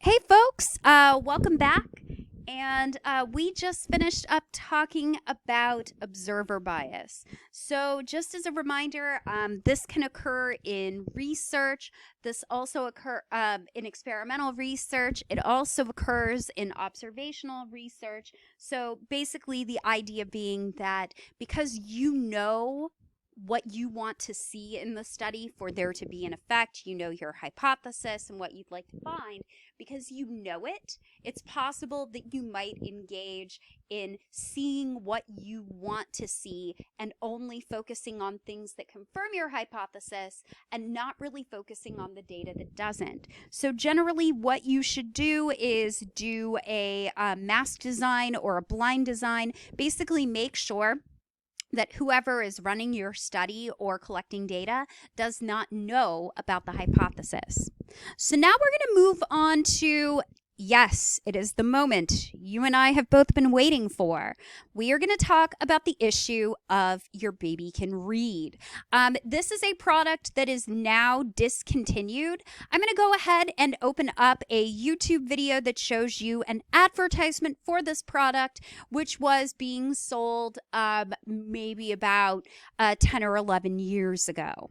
Hey, folks, welcome back. And we just finished up talking about observer bias. So, just as a reminder, this can occur in research. This also occur in experimental research. It also occurs in observational research. So, basically, the idea being that because you know what you want to see in the study for there to be an effect, you know your hypothesis and what you'd like to find, because you know it, it's possible that you might engage in seeing what you want to see and only focusing on things that confirm your hypothesis and not really focusing on the data that doesn't. So generally what you should do is do a mask design or a blind design. Basically make sure that whoever is running your study or collecting data does not know about the hypothesis. So now we're going to move on to, yes, it is the moment you and I have both been waiting for. We are going to talk about the issue of Your Baby Can Read. This is a product that is now discontinued. I'm going to go ahead and open up a YouTube video that shows you an advertisement for this product, which was being sold maybe about 10 or 11 years ago.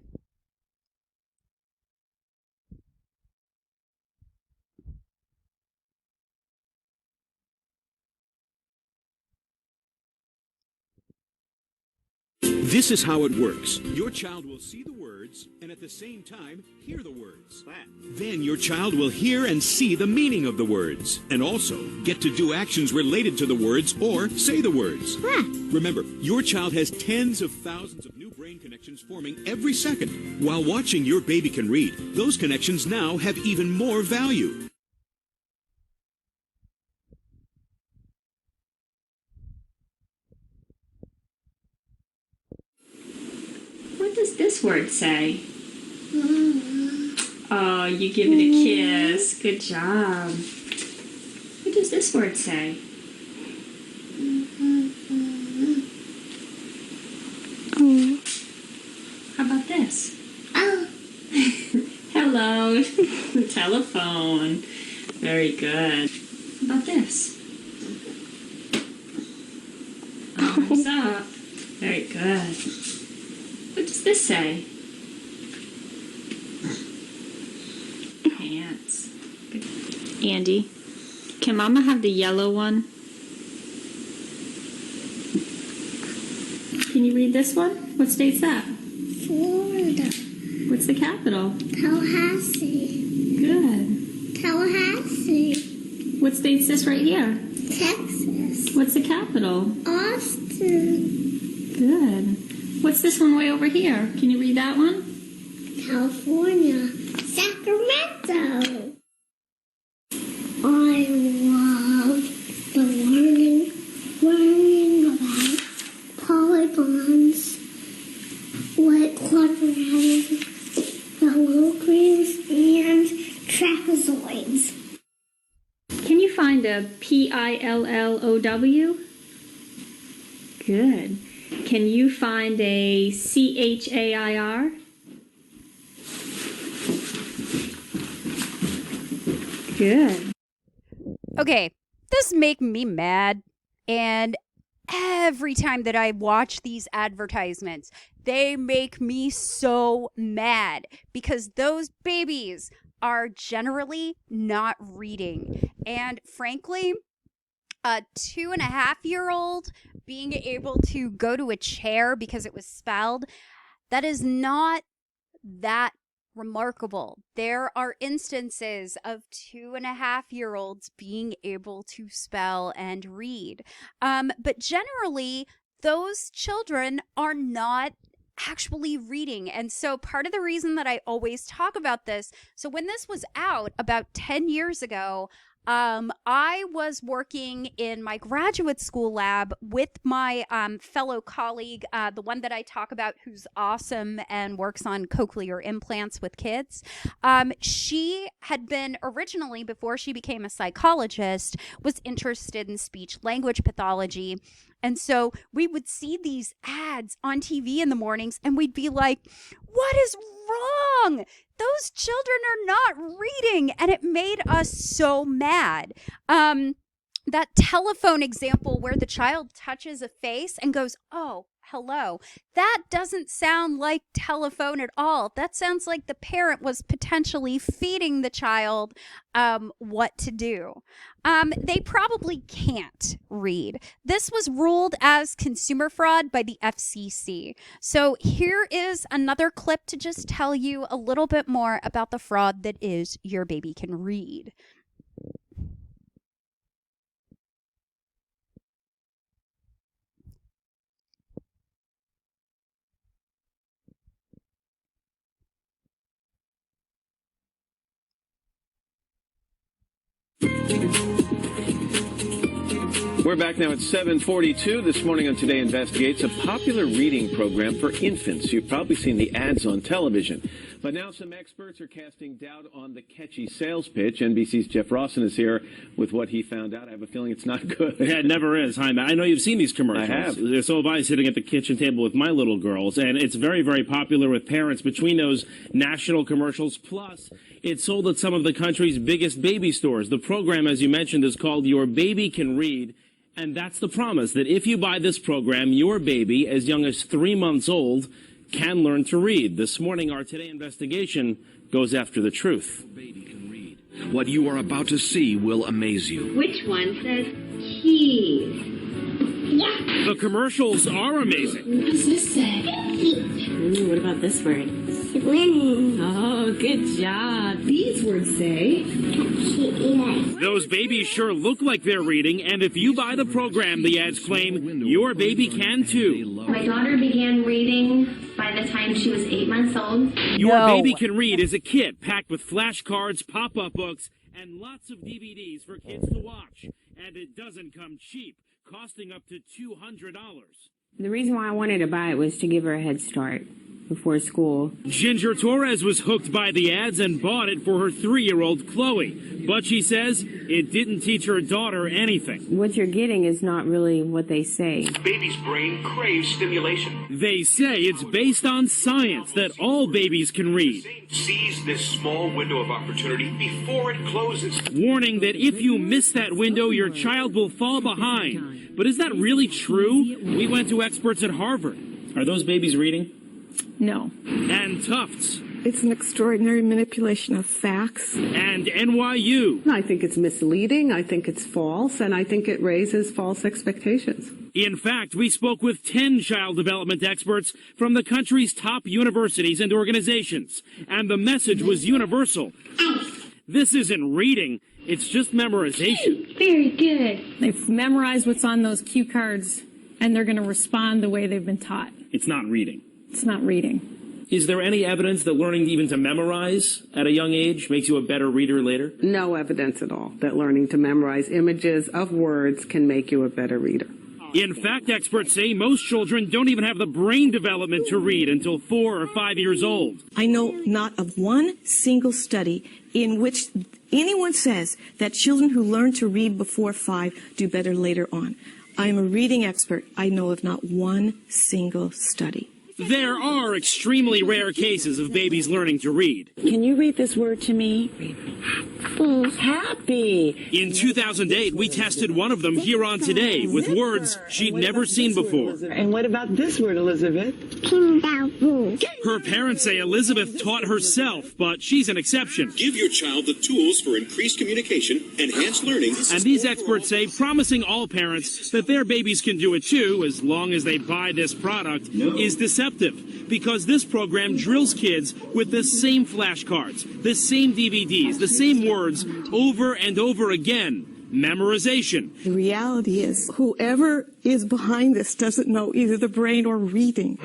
This is how it works. Your child will see the words and at the same time hear the words. Then your child will hear and see the meaning of the words and also get to do actions related to the words or say the words. Remember, your child has tens of thousands of new brain connections forming every second. While watching Your Baby Can Read, those connections now have even more value. What does this word say? Oh, you give it a kiss. Good job. What does this word say? How about this? Hello. Telephone. Very good. How about this? Arms up. Very good. What does this say? Pants. Good. Andy, can Mama have the yellow one? Can you read this one? What state's that? Florida. What's the capital? Tallahassee. Good. Tallahassee. What state's this right here? Texas. What's the capital? Austin. Good. What's this one way over here? Can you read that one? California. Sacramento. I love the learning about polygons, like quadratic, parallelograms, and trapezoids. Can you find a PILLOW? Good. Can you find a CHAIR? Good. Okay, this make me mad, and every time that I watch these advertisements, they make me so mad because those babies are generally not reading. And frankly, a 2.5-year-old being able to go to a chair because it was spelled, that is not that remarkable. There are instances of 2.5-year-olds being able to spell and read. But generally, those children are not actually reading. And so part of the reason that I always talk about this, so when this was out about 10 years ago, I was working in my graduate school lab with my fellow colleague, the one that I talk about who's awesome and works on cochlear implants with kids. She had been originally, before she became a psychologist, was interested in speech language pathology. And so we would see these ads on TV in the mornings and we'd be like, what is wrong? Those children are not reading. And it made us so mad. That telephone example where the child touches a face and goes, oh, hello. That doesn't sound like telephone at all. That sounds like the parent was potentially feeding the child what to do. They probably can't read. This was ruled as consumer fraud by the FCC. So here is another clip to just tell you a little bit more about the fraud that is Your Baby Can Read. We're back now at 7:42 this morning on Today Investigates, a popular reading program for infants. You've probably seen the ads on television. But now some experts are casting doubt on the catchy sales pitch. NBC's Jeff Rawson is here with what he found out. I have a feeling it's not good. Yeah, it never is. Hi, Matt. I know you've seen these commercials. I have. So have I, sitting at the kitchen table with my little girls. And it's very, very popular with parents between those national commercials. Plus, it's sold at some of the country's biggest baby stores. The program, as you mentioned, is called Your Baby Can Read. And that's the promise, that if you buy this program, your baby, as young as 3 months old, can learn to read. This morning, our Today Investigation goes after the truth. Baby can read. What you are about to see will amaze you. Which one says keys? Yeah. The commercials are amazing. What does this say? What about this word? Swimming. Oh, good job. These words say... Those babies sure look like they're reading, and if you buy the program, the ads claim, your baby can too. My daughter began reading by the time she was 8 months old. Your No. Baby Can Read is a kit packed with flashcards, pop-up books, and lots of DVDs for kids to watch. And it doesn't come cheap, costing up to $200. The reason why I wanted to buy it was to give her a head start before school. Ginger Torres was hooked by the ads and bought it for her 3-year-old Chloe. But she says it didn't teach her daughter anything. What you're getting is not really what they say. Baby's brain craves stimulation. They say it's based on science that all babies can read. Seize this small window of opportunity before it closes. Warning that if you miss that window, your child will fall behind. But is that really true? We went to experts at Harvard. Are those babies reading? No. And Tufts. It's an extraordinary manipulation of facts. And NYU. I think it's misleading, I think it's false, and I think it raises false expectations. In fact, we spoke with 10 child development experts from the country's top universities and organizations. And the message was universal. This isn't reading, it's just memorization. Very good. They've memorized what's on those cue cards, and they're going to respond the way they've been taught. It's not reading. It's not reading. Is there any evidence that learning even to memorize at a young age makes you a better reader later? No evidence at all that learning to memorize images of words can make you a better reader. In fact, experts say most children don't even have the brain development to read until 4 or 5 years old. I know not of one single study in which anyone says that children who learn to read before 5 do better later on. I am a reading expert. I know of not one single study. There are extremely rare cases of babies learning to read. Can you read this word to me? Happy. In 2008, we tested one of them here on Today with words she'd never seen before. And what about this word, Elizabeth? Kangaroo. Her parents say Elizabeth taught herself, but she's an exception. Give your child the tools for increased communication, enhanced learning. And these experts say promising all parents that their babies can do it too, as long as they buy this product, is deceptive. Because this program drills kids with the same flashcards, the same DVDs, the same words over and over again. Memorization. The reality is, whoever is behind this doesn't know either the brain or reading.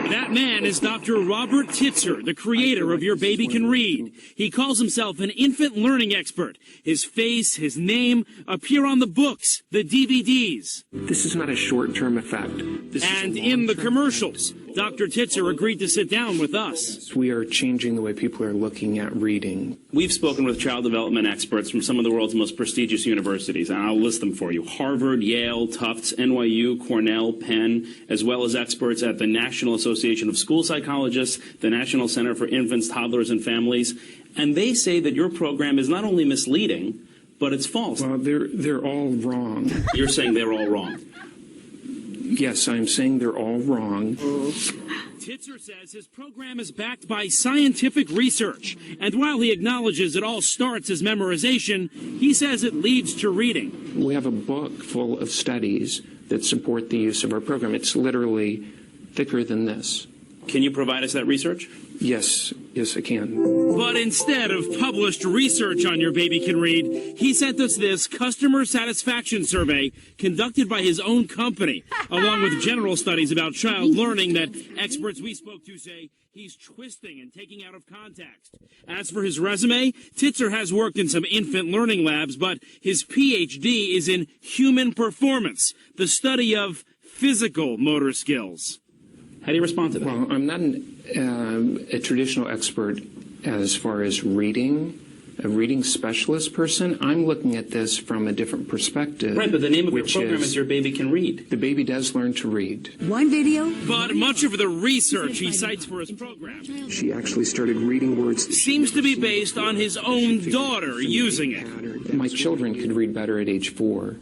That man is Dr. Robert Titzer, the creator of Your Baby Can Read. He calls himself an infant learning expert. His face, his name appear on the books, the DVDs. This is not a short-term effect. And in the commercials, Dr. Titzer agreed to sit down with us. We are changing the way people are looking at reading. We've spoken with child development experts from some of the world's most prestigious universities, and I'll list them for you. Harvard, Yale, Tufts, NYU, Cornell, Penn, as well as experts at the National Association of School Psychologists, the National Center for Infants, Toddlers, and Families. And they say that your program is not only misleading, but it's false. Well, they're all wrong. You're saying they're all wrong. Yes, I'm saying they're all wrong. Titzer says his program is backed by scientific research. And while he acknowledges it all starts as memorization, he says it leads to reading. We have a book full of studies that support the use of our program. It's literally thicker than this. Can you provide us that research? Yes, I can. But instead of published research on Your Baby Can Read, he sent us this customer satisfaction survey conducted by his own company, along with general studies about child learning that experts we spoke to say he's twisting and taking out of context. As for his resume, Titzer has worked in some infant learning labs, but his PhD is in human performance, the study of physical motor skills. How do you respond to that? Well, I'm not a traditional expert as far as reading, a reading specialist person. I'm looking at this from a different perspective. Right, but the name of your program is Your Baby Can Read. The baby does learn to read. One video. But much of the research he cites for his program She actually started reading words. Seems to be based on his own daughter using it. My children could read better at age 4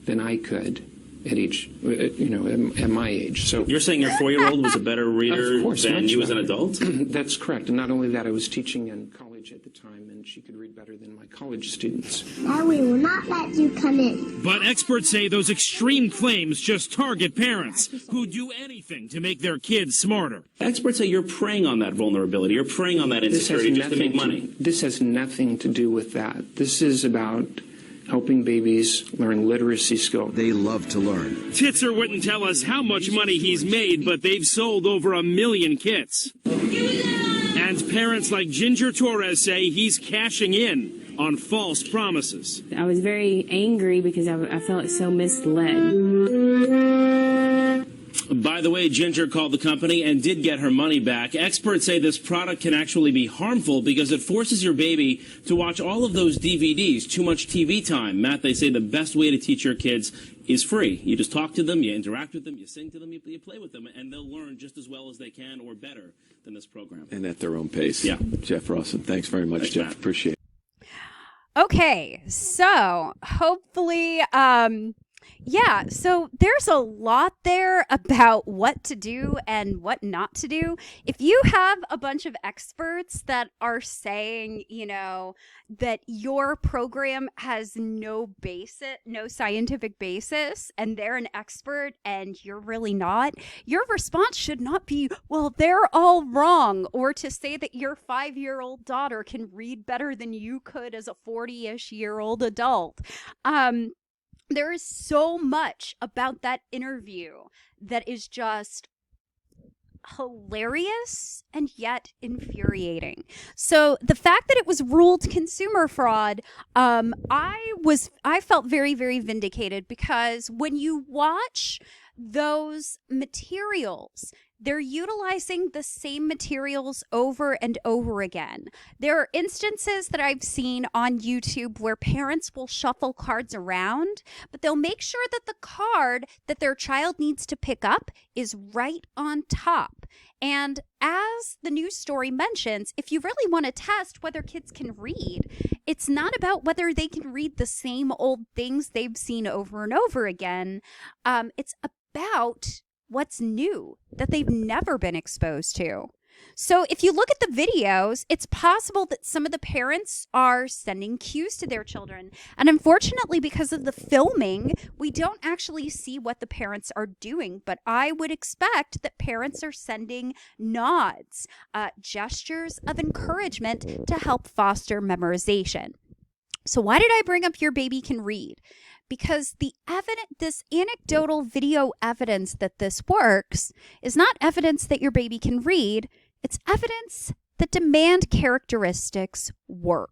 than I could at age, at my age. So you're saying your 4-year-old was a better reader than you as an adult? That's correct. And not only that, I was teaching in college at the time, and she could read better than my college students. Or we will not let you come in. But experts say those extreme claims just target parents who do anything to make their kids smarter. Experts say you're preying on that vulnerability. You're preying on that insecurity just to make money. This has nothing to do with that. This is about helping babies learn literacy skills. They love to learn. Titzer wouldn't tell us how much money he's made, but they've sold over 1 million kits. And parents like Ginger Torres say he's cashing in on false promises. I was very angry because I felt so misled. By the way, Ginger called the company and did get her money back. Experts say this product can actually be harmful because it forces your baby to watch all of those DVDs, too much TV time. Matt, they say the best way to teach your kids is free. You just talk to them, you interact with them, you sing to them, you play with them, and they'll learn just as well as they can or better than this program. And at their own pace. Yeah. Jeff Rawson, thanks very much, Thanks, Jeff. Matt. Appreciate it. Okay, so hopefully, so there's a lot there about what to do and what not to do. If you have a bunch of experts that are saying, that your program has no scientific basis, and they're an expert and you're really not, your response should not be, well, they're all wrong, or to say that your 5-year-old daughter can read better than you could as a 40-ish-year-old adult. There is so much about that interview that is just hilarious and yet infuriating. So the fact that it was ruled consumer fraud, I felt very, very vindicated, because when you watch those materials, they're utilizing the same materials over and over again. There are instances that I've seen on YouTube where parents will shuffle cards around, but they'll make sure that the card that their child needs to pick up is right on top. And as the news story mentions, if you really want to test whether kids can read, it's not about whether they can read the same old things they've seen over and over again. It's about what's new that they've never been exposed to. So if you look at the videos, it's possible that some of the parents are sending cues to their children. And unfortunately, because of the filming, we don't actually see what the parents are doing. But I would expect that parents are sending nods, gestures of encouragement to help foster memorization. So why did I bring up Your Baby Can Read? Because this anecdotal video evidence that this works is not evidence that your baby can read. It's evidence that demand characteristics work.